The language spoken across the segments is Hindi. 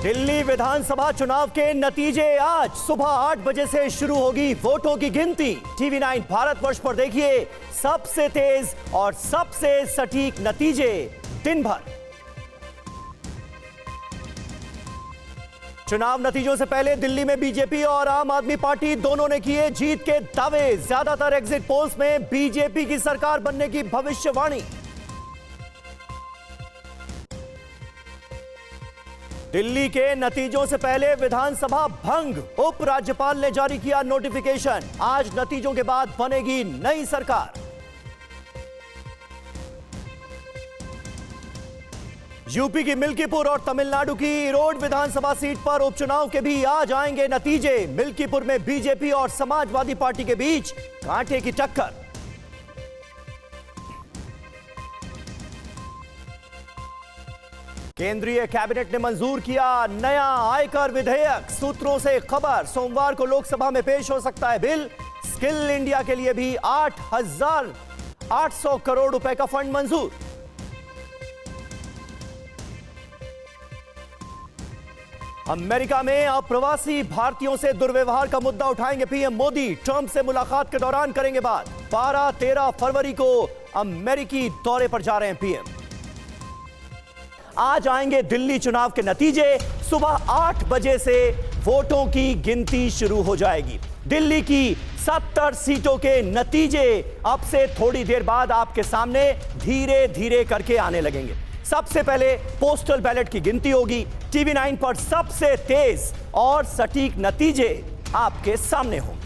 दिल्ली विधानसभा चुनाव के नतीजे आज सुबह 8 बजे से शुरू होगी वोटों की गिनती। टीवी 9 भारतवर्ष पर देखिए सबसे तेज और सबसे सटीक नतीजे दिन भर। चुनाव नतीजों से पहले दिल्ली में बीजेपी और आम आदमी पार्टी दोनों ने किए जीत के दावे। ज्यादातर एग्जिट पोल्स में बीजेपी की सरकार बनने की भविष्यवाणी। दिल्ली के नतीजों से पहले विधानसभा भंग, उपराज्यपाल ने जारी किया नोटिफिकेशन। आज नतीजों के बाद बनेगी नई सरकार। यूपी की मिल्कीपुर और तमिलनाडु की इरोड विधानसभा सीट पर उपचुनाव के भी आज आएंगे नतीजे। मिल्कीपुर में बीजेपी और समाजवादी पार्टी के बीच कांटे की टक्कर। केंद्रीय कैबिनेट ने मंजूर किया नया आयकर विधेयक। सूत्रों से खबर, सोमवार को लोकसभा में पेश हो सकता है बिल। स्किल इंडिया के लिए भी 8,800 करोड़ रुपए का फंड मंजूर। अमेरिका में अप्रवासी भारतीयों से दुर्व्यवहार का मुद्दा उठाएंगे पीएम मोदी। ट्रंप से मुलाकात के दौरान करेंगे बात। 12-13 फरवरी को अमेरिकी दौरे पर जा रहे हैं पीएम। आज आएंगे दिल्ली चुनाव के नतीजे। सुबह 8 बजे से वोटों की गिनती शुरू हो जाएगी। दिल्ली की 70 सीटों के नतीजे अब से थोड़ी देर बाद आपके सामने धीरे धीरे करके आने लगेंगे। सबसे पहले पोस्टल बैलेट की गिनती होगी। टीवी 9 पर सबसे तेज और सटीक नतीजे आपके सामने होंगे।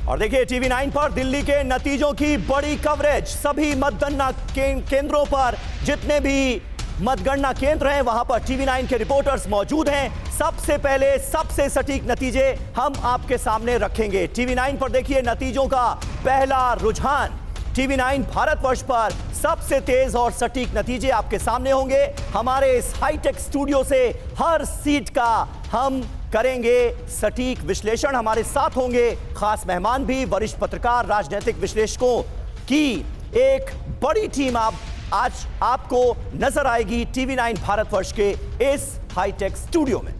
और देखिए टीवी 9 पर दिल्ली के नतीजों की बड़ी कवरेज। सभी मतगणना केंद्रों पर जितने भी मतगणना केंद्र हैं वहां पर टीवी 9 के रिपोर्टर्स मौजूद हैं। सबसे पहले सबसे सटीक नतीजे हम आपके सामने रखेंगे। टीवी 9 पर देखिए नतीजों का पहला रुझान। टीवी 9 भारतवर्ष पर सबसे तेज और सटीक नतीजे आपके सामने होंगे। हमारे इस हाईटेक स्टूडियो से हर सीट का हम करेंगे सटीक विश्लेषण। हमारे साथ होंगे खास मेहमान भी, वरिष्ठ पत्रकार, राजनीतिक विश्लेषकों की एक बड़ी टीम आज आपको नजर आएगी टीवी 9 भारतवर्ष के इस हाईटेक स्टूडियो में।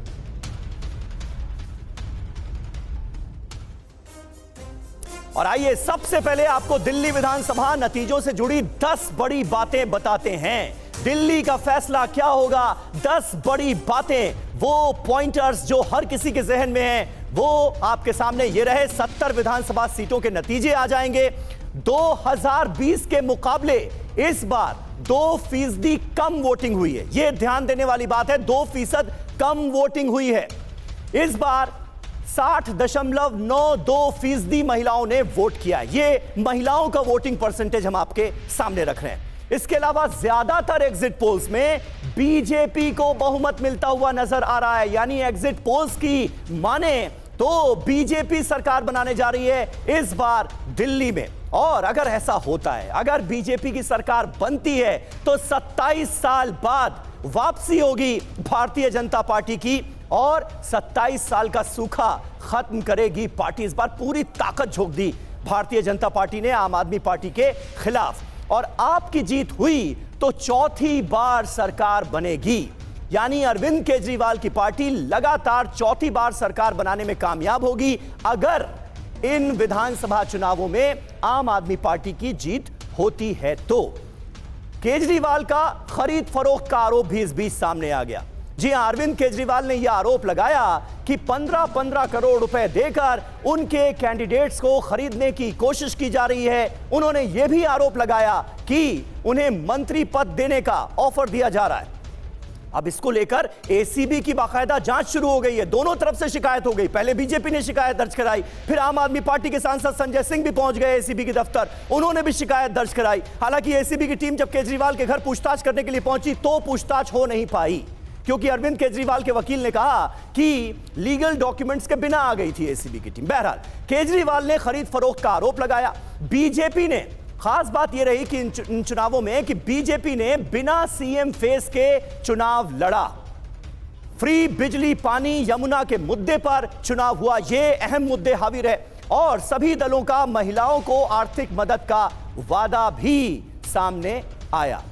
और आइए सबसे पहले आपको दिल्ली विधानसभा नतीजों से जुड़ी 10 बड़ी बातें बताते हैं। दिल्ली का फैसला क्या होगा, 10 बड़ी बातें, वो पॉइंटर्स जो हर किसी के जहन में हैं, वो आपके सामने ये रहे। 70 विधानसभा सीटों के नतीजे आ जाएंगे। 2020 के मुकाबले इस बार 2% कम वोटिंग हुई है। यह ध्यान देने वाली बात है, 2% कम वोटिंग हुई है। इस बार 60.92% महिलाओं ने वोट किया। ये महिलाओं का वोटिंग परसेंटेज हम आपके सामने रख रहे हैं। इसके अलावा ज्यादातर एग्जिट पोल्स में बीजेपी को बहुमत मिलता हुआ नजर आ रहा है। यानी एग्जिट पोल्स की माने तो बीजेपी सरकार बनाने जा रही है इस बार दिल्ली में। और अगर ऐसा होता है, अगर बीजेपी की सरकार बनती है तो 27 साल बाद वापसी होगी भारतीय जनता पार्टी की और 27 साल का सूखा खत्म करेगी पार्टी। इस बार पूरी ताकत झोंक दी भारतीय जनता पार्टी ने आम आदमी पार्टी के खिलाफ और आपकी जीत हुई तो चौथी बार सरकार बनेगी। यानी अरविंद केजरीवाल की पार्टी लगातार चौथी बार सरकार बनाने में कामयाब होगी अगर इन विधानसभा चुनावों में आम आदमी पार्टी की जीत होती है तो। केजरीवाल का खरीद फरोख्त का आरोप भी इस बीच सामने आ गया। जी हां, अरविंद केजरीवाल ने यह आरोप लगाया कि 15-15 करोड़ रुपए देकर उनके कैंडिडेट्स को खरीदने की कोशिश की जा रही है। उन्होंने यह भी आरोप लगाया कि उन्हें मंत्री पद देने का ऑफर दिया जा रहा है। अब इसको लेकर एसीबी की बाकायदा जांच शुरू हो गई है। दोनों तरफ से शिकायत हो गई। पहले बीजेपी ने शिकायत दर्ज कराई, फिर आम आदमी पार्टी के सांसद संजय सिंह भी पहुंच गए एसीबी के दफ्तर, उन्होंने भी शिकायत दर्ज कराई। हालांकि एसीबी की टीम जब केजरीवाल के घर पूछताछ करने के लिए पहुंची तो पूछताछ हो नहीं पाई क्योंकि अरविंद केजरीवाल के वकील ने कहा कि लीगल डॉक्यूमेंट्स के बिना आ गई थी एसीबी की टीम। बहरहाल केजरीवाल ने खरीद फरोख्त का आरोप लगाया। बीजेपी ने, खास बात यह रही कि इन चुनावों में कि बीजेपी ने बिना सीएम फेस के चुनाव लड़ा। फ्री बिजली पानी यमुना के मुद्दे पर चुनाव हुआ, ये अहम मुद्दे हावी रहे। और सभी दलों का महिलाओं को आर्थिक मदद का वादा भी सामने आया।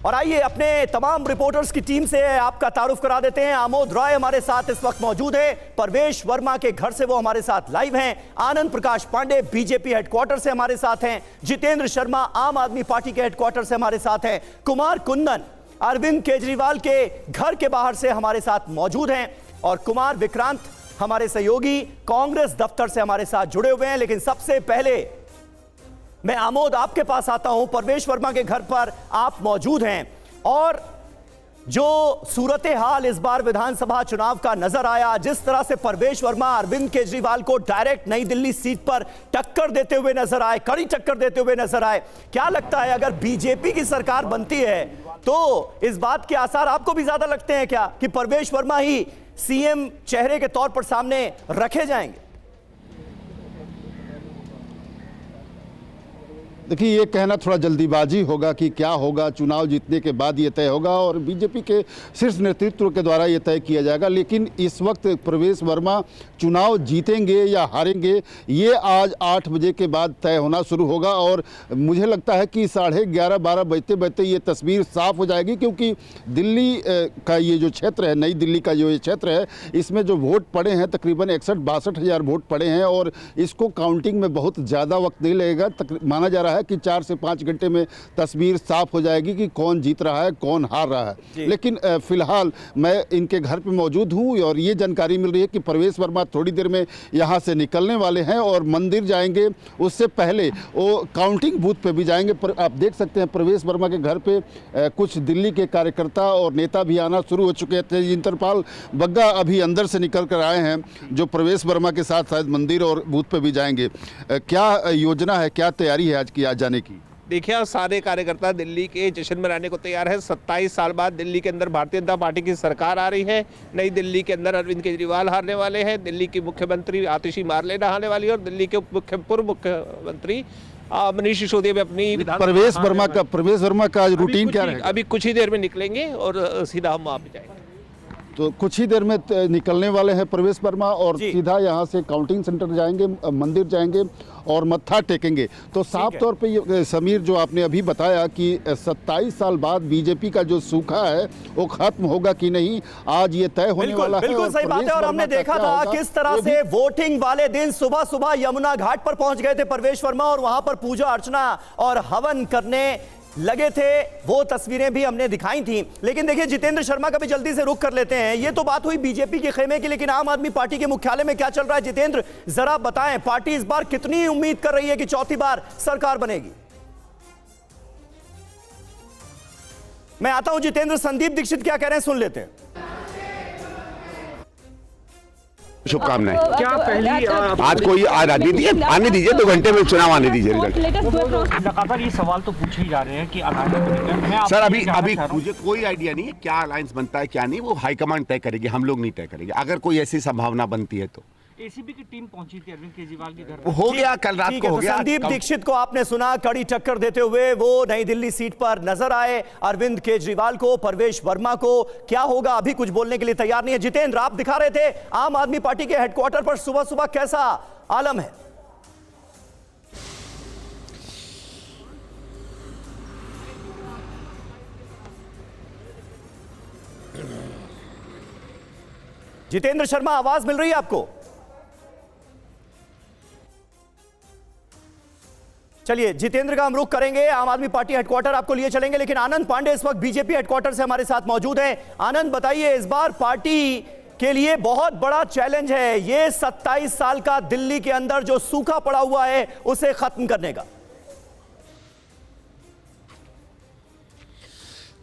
और आइए अपने तमाम रिपोर्टर्स की टीम से आपका तारुफ करा देते हैं। आमोद रॉय हमारे साथ इस वक्त मौजूद है, परवेश वर्मा के घर से वो हमारे साथ लाइव हैं, आनंद प्रकाश पांडे बीजेपी हेडक्वार्टर से हमारे साथ हैं, जितेंद्र शर्मा आम आदमी पार्टी के हेडक्वार्टर से हमारे साथ हैं, कुमार कुंदन अरविंद केजरीवाल के घर के बाहर से हमारे साथ मौजूद हैं, और कुमार विक्रांत हमारे सहयोगी कांग्रेस दफ्तर से हमारे साथ जुड़े हुए हैं। लेकिन सबसे पहले मैं आमोद आपके पास आता हूं। परवेश वर्मा के घर पर आप मौजूद हैं, और जो सूरत हाल इस बार विधानसभा चुनाव का नजर आया, जिस तरह से परवेश वर्मा अरविंद केजरीवाल को डायरेक्ट नई दिल्ली सीट पर टक्कर देते हुए नजर आए, कड़ी टक्कर देते हुए नजर आए, क्या लगता है अगर बीजेपी की सरकार बनती है तो इस बात के आसार आपको भी ज्यादा लगते हैं क्या कि परवेश वर्मा ही सीएम चेहरे के तौर पर सामने रखे जाएंगे? देखिए, ये कहना थोड़ा जल्दीबाजी होगा कि क्या होगा, चुनाव जीतने के बाद ये तय होगा और बीजेपी के शीर्ष नेतृत्व के द्वारा ये तय किया जाएगा। लेकिन इस वक्त परवेश वर्मा चुनाव जीतेंगे या हारेंगे, ये आज 8 बजे के बाद तय होना शुरू होगा। और मुझे लगता है कि 11:30-12 बजते बजते ये तस्वीर साफ हो जाएगी, क्योंकि दिल्ली का ये जो क्षेत्र है, नई दिल्ली का जो ये क्षेत्र है, इसमें जो वोट पड़े हैं तकरीबन 61-62 हज़ार वोट पड़े हैं, और इसको काउंटिंग में बहुत ज़्यादा वक्त नहीं लगेगा। माना जा रहा है कि 4 से 5 घंटे में तस्वीर साफ हो जाएगी कि कौन जीत रहा है, कौन हार रहा है। लेकिन फिलहाल मैं इनके घर पे मौजूद हूँ और ये जानकारी मिल रही है कि परवेश वर्मा थोड़ी देर में यहाँ से निकलने वाले हैं और मंदिर जाएंगे। उससे पहले वो काउंटिंग बूथ पे भी जाएंगे। आप देख सकते हैं परवेश वर्मा के घर पे कुछ दिल्ली के कार्यकर्ता और नेता भी आना शुरू हो चुके थे। इंद्रपाल बग्गा अभी अंदर से निकल कर आए हैं, जो परवेश वर्मा के साथ शायद मंदिर और बूथ पे भी जाएंगे। क्या योजना है, क्या तैयारी है आज की जाने की? देखिए, सारे कार्यकर्ता दिल्ली के जश्न मनाने को तैयार है। 27 साल बाद दिल्ली के अंदर भारतीय जनता पार्टी की सरकार आ रही है। नई दिल्ली के अंदर अरविंद केजरीवाल हारने वाले हैं, दिल्ली की मुख्यमंत्री आतिशी मारलेना आने वाली है, और दिल्ली के पूर्व मुख्यमंत्री मनीष सिसोदिया भी अपनी परवेश वर्मा का रूटीन क्या रहेगा? अभी कुछ ही देर में निकलेंगे और सीधा हम वहाँ पे जाएंगे। तो कुछ ही देर में निकलने वाले हैं परवेश वर्मा और सीधा यहाँ से काउंटिंग सेंटर जाएंगे, मंदिर जाएंगे और मत्था टेकेंगे। तो साफ तौर पे ये समीर, जो आपने अभी बताया कि 27 साल बाद बीजेपी का जो सूखा है वो खत्म होगा कि नहीं, आज ये तय होने वाला है। बिल्कुल सही बात है। और हमने देखा था किस तरह से वोटिंग वाले दिन सुबह सुबह यमुना घाट पर पहुंच गए थे परवेश वर्मा, और वहां पर पूजा अर्चना और हवन करने लगे थे। वो तस्वीरें भी हमने दिखाई थी। लेकिन देखिए, जितेंद्र शर्मा का भी जल्दी से रुख कर लेते हैं। ये तो बात हुई बीजेपी के खेमे की, लेकिन आम आदमी पार्टी के मुख्यालय में क्या चल रहा है? जितेंद्र, जरा बताएं, पार्टी इस बार कितनी उम्मीद कर रही है कि चौथी बार सरकार बनेगी? मैं आता हूं जितेंद्र। संदीप दीक्षित क्या कह रहे हैं, सुन लेते हैं। शुभकामनाएं। क्या पहली आज कोई राजनीति है, आने दीजिए, 2 घंटे में चुनाव आने दीजिए। लगातार ये सवाल तो पूछे ही जा रहे हैं कि सर अभी मुझे कोई आइडिया नहीं है क्या अलायंस बनता है क्या नहीं, वो हाईकमांड तय करेगी, हम लोग नहीं तय करेंगे। अगर कोई ऐसी संभावना बनती है तो एसीबी की टीम पहुंची थी अरविंद केजरीवाल के घर, हो गया कल रात को हो गया। संदीप दीक्षित को आपने सुना, कड़ी टक्कर देते हुए वो नई दिल्ली सीट पर नजर आए अरविंद केजरीवाल को, परवेश वर्मा को। क्या होगा, अभी कुछ बोलने के लिए तैयार नहीं है। जितेंद्र, आप दिखा रहे थे आम आदमी पार्टी के हेडक्वार्टर पर सुबह सुबह कैसा आलम है? जितेंद्र शर्मा, आवाज मिल रही है आपको? चलिए, जितेंद्र का हम रुख करेंगे, आम आदमी पार्टी हेडक्वार्टर आपको लिए चलेंगे। लेकिन आनंद पांडे इस वक्त बीजेपी हेडक्वार्टर से हमारे साथ मौजूद हैं। आनंद, बताइए, इस बार पार्टी के लिए बहुत बड़ा चैलेंज है ये 27 साल का दिल्ली के अंदर जो सूखा पड़ा हुआ है उसे खत्म करने का।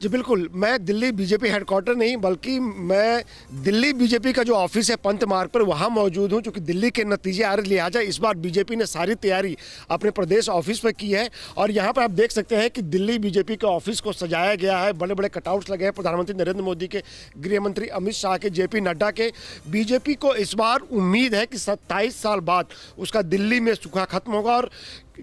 जी बिल्कुल, मैं दिल्ली बीजेपी हेडक्वार्टर नहीं बल्कि मैं दिल्ली बीजेपी का जो ऑफिस है पंत मार्ग पर, वहाँ मौजूद हूँ। क्योंकि दिल्ली के नतीजे आ रहे, लिहाजा इस बार बीजेपी ने सारी तैयारी अपने प्रदेश ऑफिस पर की है। और यहाँ पर आप देख सकते हैं कि दिल्ली बीजेपी के ऑफिस को सजाया गया है, बड़े बड़े कटआउट्स लगे हैं प्रधानमंत्री नरेंद्र मोदी के, गृह मंत्री अमित शाह के, जेपी नड्डा के। बीजेपी को इस बार उम्मीद है कि 27 साल बाद उसका दिल्ली में सूखा खत्म होगा। और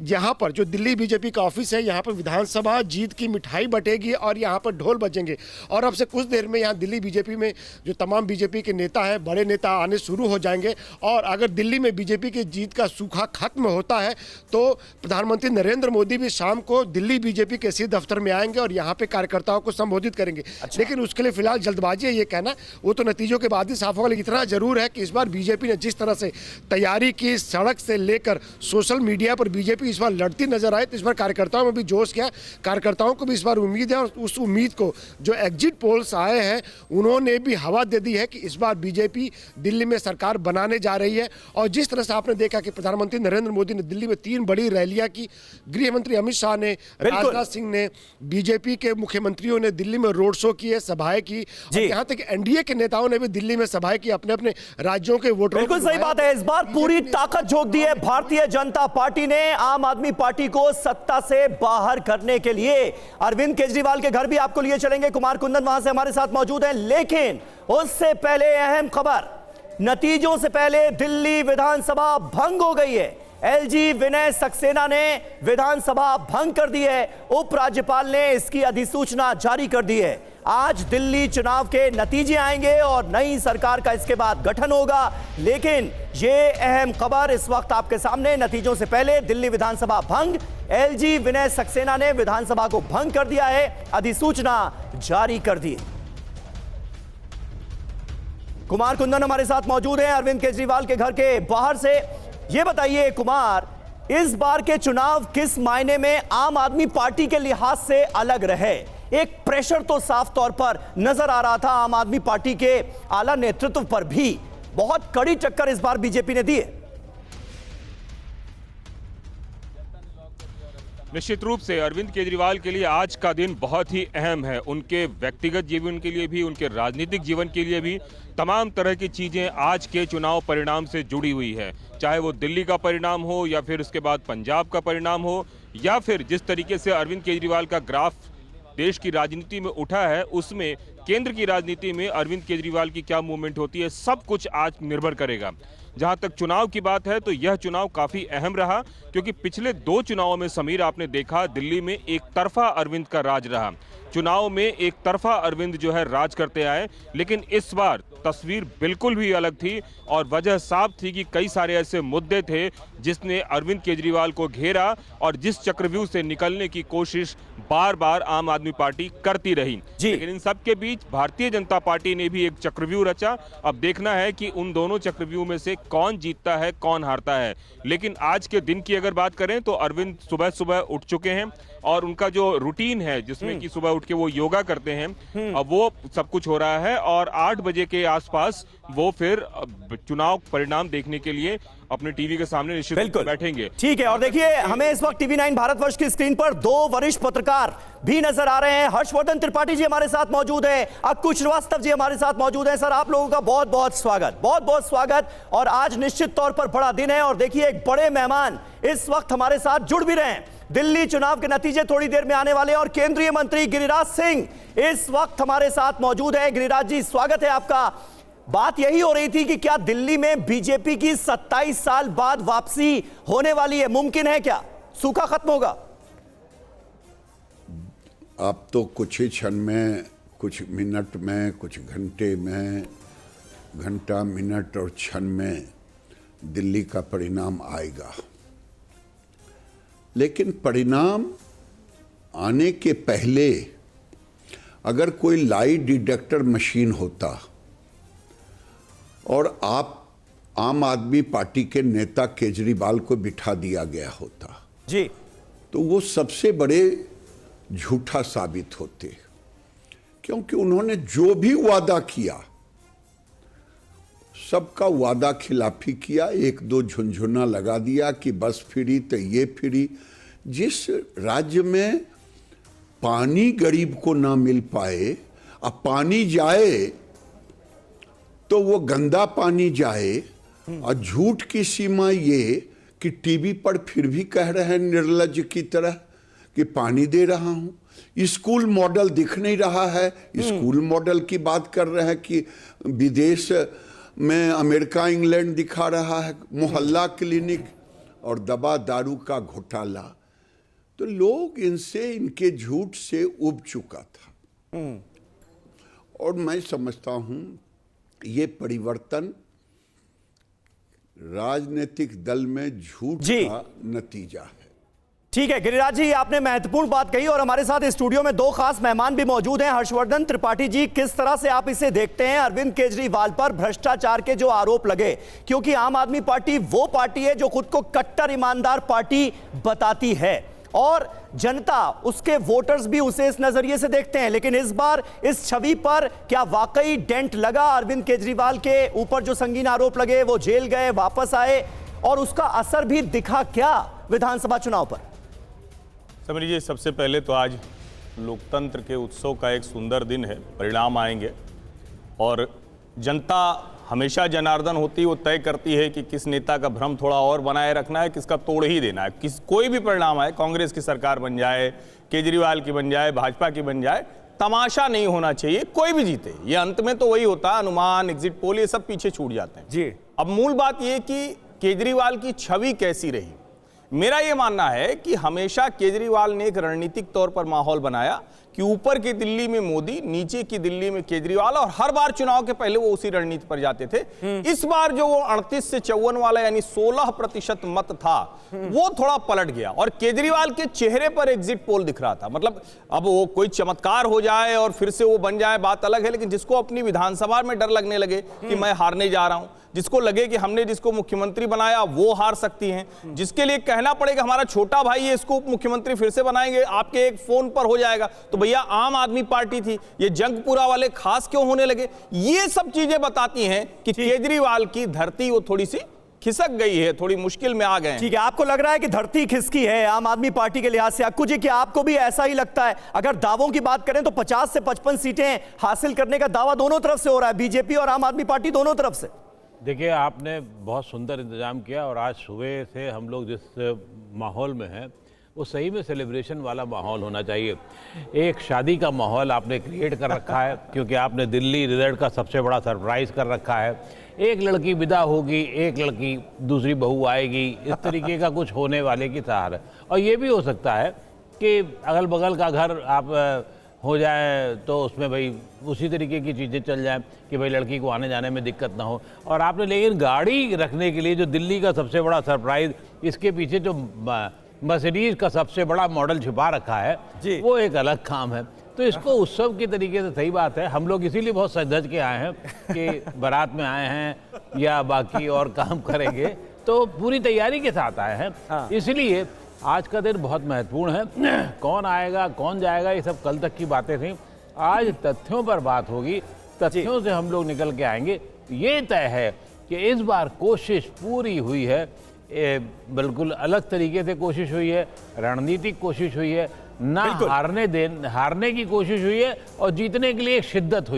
यहाँ पर जो दिल्ली बीजेपी का ऑफिस है, यहाँ पर विधानसभा जीत की मिठाई बटेगी और यहाँ पर ढोल बजेंगे। और अब से कुछ देर में यहाँ दिल्ली बीजेपी में जो तमाम बीजेपी के नेता हैं, बड़े नेता आने शुरू हो जाएंगे। और अगर दिल्ली में बीजेपी की जीत का सूखा खत्म होता है तो प्रधानमंत्री नरेंद्र मोदी भी शाम को दिल्ली बीजेपी के इसी दफ्तर में आएंगे और यहाँ पे कार्यकर्ताओं को संबोधित करेंगे। लेकिन उसके लिए फिलहाल जल्दबाजी है ये कहना, वो तो नतीजों के बाद ही साफ होगा। लेकिन इतना जरूर है कि इस बार बीजेपी ने जिस तरह से तैयारी की, सड़क से लेकर सोशल मीडिया पर बीजेपी इस बार लड़ती नजर आए, तो इस बार कार्यकर्ताओं में भी जोश क्या, कार्यकर्ताओं को भी इस बार उम्मीद है। और उस उम्मीद को जो एग्जिट पोल्स आए हैं उन्होंने भी हवा दे दी है कि इस बार बीजेपी दिल्ली में सरकार बनाने जा रही है। और जिस तरह से आपने देखा कि प्रधानमंत्री नरेंद्र मोदी ने दिल्ली में 3 बड़ी रैलियां की, गृह मंत्री अमित शाह ने, राजनाथ सिंह ने, बीजेपी के मुख्यमंत्रियों ने दिल्ली में रोड शो किए, सभाएं की, और यहां तक एनडीए के नेताओं ने भी दिल्ली में सभाएं की, अपने अपने राज्यों के वोटरों। बिल्कुल सही बात है। इस बार पूरी ताकत झोंक दी है भारतीय जनता पार्टी ने आम आदमी पार्टी को सत्ता से बाहर करने के लिए। अरविंद केजरीवाल के घर भी आपको लिए चलेंगे, कुमार कुंदन वहां से हमारे साथ मौजूद हैं। लेकिन उससे पहले अहम खबर, नतीजों से पहले दिल्ली विधानसभा भंग हो गई है। एलजी विनय सक्सेना ने विधानसभा भंग कर दी है। उपराज्यपाल ने इसकी अधिसूचना जारी कर दी है। आज दिल्ली चुनाव के नतीजे आएंगे और नई सरकार का इसके बाद गठन होगा। लेकिन यह अहम खबर इस वक्त आपके सामने, नतीजों से पहले दिल्ली विधानसभा भंग। एलजी विनय सक्सेना ने विधानसभा को भंग कर दिया है, अधिसूचना जारी कर दी। कुमार कुंदन हमारे साथ मौजूद हैं अरविंद केजरीवाल के घर के बाहर से। ये बताइए कुमार, इस बार के चुनाव किस मायने में आम आदमी पार्टी के लिहाज से अलग रहे? एक प्रेशर तो साफ तौर पर नजर आ रहा था आम आदमी पार्टी के आला नेतृत्व पर भी, बहुत कड़ी टक्कर इस बार बीजेपी ने दी है। निश्चित रूप से अरविंद केजरीवाल के लिए आज का दिन बहुत ही अहम है। उनके व्यक्तिगत जीवन के लिए भी, उनके राजनीतिक जीवन के लिए भी तमाम तरह की चीज़ें आज के चुनाव परिणाम से जुड़ी हुई है। चाहे वो दिल्ली का परिणाम हो या फिर उसके बाद पंजाब का परिणाम हो, या फिर जिस तरीके से अरविंद केजरीवाल का ग्राफ देश की राजनीति में उठा है, उसमें केंद्र की राजनीति में अरविंद केजरीवाल की क्या मूवमेंट होती है, सब कुछ आज निर्भर करेगा। जहां तक चुनाव की बात है तो यह चुनाव काफी अहम रहा, क्योंकि पिछले 2 चुनावों में समीर आपने देखा दिल्ली में एक तरफा अरविंद का राज रहा। चुनाव में एक तरफा अरविंद जो है राज करते आए, लेकिन इस बार तस्वीर बिल्कुल भी अलग थी और वजह साफ थी कि कई सारे ऐसे मुद्दे थे जिसने अरविंद केजरीवाल को घेरा और जिस चक्रव्यूह से निकलने की कोशिश बार बार आम आदमी पार्टी करती रही। लेकिन इन सब के बीच भारतीय जनता पार्टी ने भी एक चक्रव्यूह रचा। अब देखना है कि उन दोनों चक्रव्यूह में से कौन जीतता है, कौन हारता है। लेकिन आज के दिन की अगर बात करें तो अरविंद सुबह सुबह उठ चुके हैं और उनका जो रूटीन है जिसमें कि सुबह उठ के वो योगा करते हैं, अब वो सब कुछ हो रहा है और 8 बजे के आसपास वो फिर चुनाव परिणाम देखने के लिए अपने टीवी के सामने निश्चित रूप से बैठेंगे। ठीक है, और देखिए हमें इस वक्त टीवी 9 भारतवर्ष की स्क्रीन पर 2 वरिष्ठ पत्रकार भी नजर आ रहे हैं। हर्षवर्धन त्रिपाठी जी हमारे साथ मौजूद हैं, अक्कू श्रीवास्तव जी हमारे साथ मौजूद हैं। सर, आप लोगों का बहुत बहुत स्वागत, बहुत बहुत स्वागत। और आज निश्चित तौर पर बड़ा दिन है और देखिए एक बड़े मेहमान इस वक्त हमारे साथ जुड़ भी रहे हैं। दिल्ली चुनाव के नतीजे थोड़ी देर में आने वाले हैं और केंद्रीय मंत्री गिरिराज सिंह इस वक्त हमारे साथ मौजूद हैं। गिरिराज जी, स्वागत है आपका। बात यही हो रही थी कि क्या दिल्ली में बीजेपी की 27 साल बाद वापसी होने वाली है? मुमकिन है क्या? सूखा खत्म होगा? अब तो कुछ ही क्षण में, कुछ मिनट में, कुछ घंटे में, घंटा, मिनट और क्षण में दिल्ली का परिणाम आएगा। लेकिन परिणाम आने के पहले अगर कोई लाई डिटेक्टर मशीन होता और आम आदमी पार्टी के नेता केजरीवाल को बिठा दिया गया होता जी, तो वो सबसे बड़े झूठा साबित होते, क्योंकि उन्होंने जो भी वादा किया सबका वादा खिलाफी किया। 1-2 झुनझुना लगा दिया कि बस फ्री तो ये फ्री। जिस राज्य में पानी गरीब को ना मिल पाए, अब पानी जाए तो वो गंदा पानी जाए, और झूठ की सीमा ये कि टीवी पर फिर भी कह रहे हैं निर्लज्ज की तरह कि पानी दे रहा हूं। स्कूल मॉडल दिख नहीं रहा है, स्कूल मॉडल की बात कर रहे हैं कि विदेश में अमेरिका इंग्लैंड दिखा रहा है, मोहल्ला क्लिनिक, और दवा दारू का घोटाला, तो लोग इनसे, इनके झूठ से उब चुका था। और मैं समझता हूं ये परिवर्तन राजनीतिक दल में झूठ का नतीजा है। ठीक है गिरिराज जी, आपने महत्वपूर्ण बात कही और हमारे साथ स्टूडियो में दो खास मेहमान भी मौजूद हैं। हर्षवर्धन त्रिपाठी जी, किस तरह से आप इसे देखते हैं? अरविंद केजरीवाल पर भ्रष्टाचार के जो आरोप लगे, क्योंकि आम आदमी पार्टी वो पार्टी है जो खुद को कट्टर ईमानदार पार्टी बताती है और जनता, उसके वोटर्स भी उसे इस नजरिए से देखते हैं, लेकिन इस बार इस छवि पर क्या वाकई डेंट लगा? अरविंद केजरीवाल के ऊपर जो संगीन आरोप लगे, वो जेल गए, वापस आए और उसका असर भी दिखा क्या विधानसभा चुनाव पर? समझ जी, सबसे पहले तो आज लोकतंत्र के उत्सव का एक सुंदर दिन है। परिणाम आएंगे और जनता हमेशा जनार्दन होती, वो तय करती है कि किस नेता का भ्रम थोड़ा और बनाए रखना है, किसका तोड़ ही देना है। कोई भी परिणाम आए, कांग्रेस की सरकार बन जाए, केजरीवाल की बन जाए, भाजपा की बन जाए, तमाशा नहीं होना चाहिए, कोई भी जीते। ये अंत में तो वही होता है, अनुमान, एग्जिट पोल, ये सब पीछे छूट जाते हैं जी। अब मूल बात ये कि केजरीवाल की छवि कैसी रही। मेरा ये मानना है कि हमेशा केजरीवाल ने एक रणनीतिक तौर पर माहौल बनाया कि ऊपर की दिल्ली में मोदी, नीचे की दिल्ली में केजरीवाल, और हर बार चुनाव के पहले वो उसी रणनीति पर जाते थे। इस बार जो वो 38 से 54 वाला यानी 16% मत था, वो थोड़ा पलट गया और केजरीवाल के चेहरे पर एग्जिट पोल दिख रहा था। मतलब अब वो कोई चमत्कार हो जाए और फिर से वो बन जाए बात अलग है, लेकिन जिसको अपनी विधानसभा में डर लगने लगे कि मैं हारने जा रहा हूं, जिसको लगे कि हमने जिसको मुख्यमंत्री बनाया वो हार सकती हैं, जिसके लिए कहना पड़ेगा हमारा छोटा भाई है, इसको उप मुख्यमंत्री फिर से बनाएंगे, आपके एक फोन पर हो जाएगा, तो भैया आम आदमी पार्टी थी, ये जंगपुरा वाले खास क्यों होने लगे? ये सब चीजें बताती हैं कि केजरीवाल की धरती वो थोड़ी सी खिसक गई है, थोड़ी मुश्किल में आ गए हैं। ठीक है, आपको लग रहा है कि धरती खिसकी है आम आदमी पार्टी के लिहाज से? अक्कू जी, क्या आपको भी ऐसा ही लगता है? अगर दावों की बात करें तो 50 से 55 सीटें हासिल करने का दावा दोनों तरफ से हो रहा है, बीजेपी और आम आदमी पार्टी दोनों तरफ से। देखिए, आपने बहुत सुंदर इंतजाम किया और आज सुबह से हम लोग जिस माहौल में हैं वो सही में सेलिब्रेशन वाला माहौल होना चाहिए। एक शादी का माहौल आपने क्रिएट कर रखा है, क्योंकि आपने दिल्ली रिजल्ट का सबसे बड़ा सरप्राइज़ कर रखा है। एक लड़की विदा होगी, एक लड़की दूसरी बहू आएगी, इस तरीके का कुछ होने वाले की सहार है। और ये भी हो सकता है कि अगल बगल का घर आप हो जाए तो उसमें भाई उसी तरीके की चीज़ें चल जाएं कि भाई लड़की को आने जाने में दिक्कत ना हो। और आपने लेकिन गाड़ी रखने के लिए जो दिल्ली का सबसे बड़ा सरप्राइज़, इसके पीछे जो मर्सिडीज़ का सबसे बड़ा मॉडल छिपा रखा है, वो एक अलग काम है। तो इसको उत्सव के तरीके से, सही बात है, हम लोग इसीलिए बहुत सज धज के आए हैं कि बारात में आए हैं या बाकी और काम करेंगे, तो पूरी तैयारी के साथ आए हैं। इसलिए आज का दिन बहुत महत्वपूर्ण है। कौन आएगा कौन जाएगा ये सब कल तक की बातें थी, आज तथ्यों पर बात होगी, तथ्यों से हम लोग निकल के आएंगे। ये तय है कि इस बार कोशिश पूरी हुई है, बिल्कुल अलग तरीके से कोशिश हुई है, रणनीतिक कोशिश हुई है, ना हारने की कोशिश हुई है और जीतने के लिए एक शिद्दत हुई है।